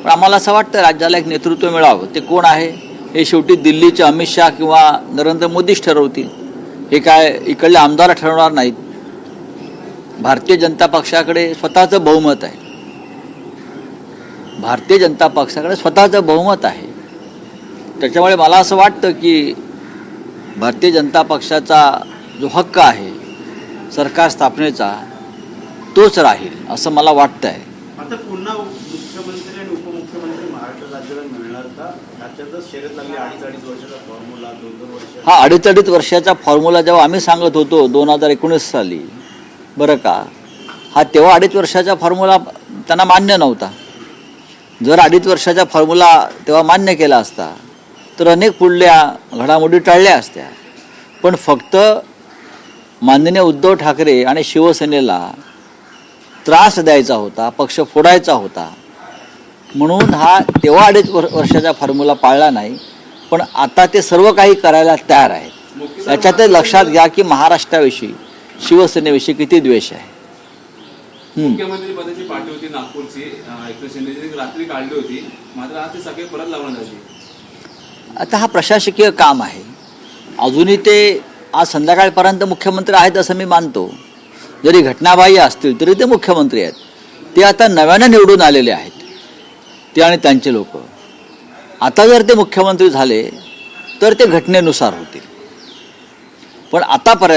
पण आम्हाला असं वाटतं राज्याला एक नेतृत्व मिळावं. ते कोण आहे हे शेवटी दिल्लीचे अमित शहा किंवा नरेंद्र मोदीच ठरवतील. हे काय इकडले आमदार ठरवणार नाहीत. भारतीय जनता पक्षाकडे स्वतःचं बहुमत आहे. भारतीय जनता पक्षाकडे स्वतःचं बहुमत आहे. त्याच्यामुळे मला असं वाटतं की भारतीय जनता पक्षाचा जो हक्क आहे सरकार स्थापनेचा तोच राहील असं मला वाटतं आहे. आता पुन्हा मुख्यमंत्री आणि उपमुख्यमंत्री महाराष्ट्र राज्याला मिळणार का? राज्यातच शर्यत लागली 2.5 वर्षाचा फॉर्म्युला 2 वर्ष. हा 2.5 वर्षाचा फॉर्म्युला जेव्हा आम्ही सांगत होतो 2019 साली बरं का, हा तेव्हा 2.5 वर्षाचा फॉर्म्युला त्यांना मान्य नव्हता. जर 2.5 वर्षाचा फॉर्म्युला तेव्हा मान्य केला असता तर अनेक पुढल्या घडामोडी टाळल्या असत्या. पण फक्त माननीय उद्धव ठाकरे आणि शिवसेनेला त्रास द्यायचा होता, पक्ष फोडायचा होता, म्हणून हा तेव्हा 2.5 वर्षाचा फॉर्म्युला पाळला नाही. पण आता ते सर्व काही करायला तयार आहेत. याच्यातच लक्षात घ्या की महाराष्ट्राविषयी शिवसेनेविषयी किती द्वेष आहे. मुख्यमंत्री पदाची पार्टी होती नागपूरची, एकनाथ शिंदेची रात्री काढली होती, मात्र आज ते सगळे परत लावण्यात आली. आता हा प्रशासकीय काम आहे. अजूनही ते आज संध्याकाळपर्यंत मुख्यमंत्री आहेत असं मी मानतो. जरी घटनाबाह्य असतील तरी ते मुख्यमंत्री आहेत. ते आता नव्यानं निवडून आलेले आहेत, ते आणि त्यांचे लोक. आता जर ते मुख्यमंत्री झाले तर ते घटनेनुसार होतील. पण आतापर्यंत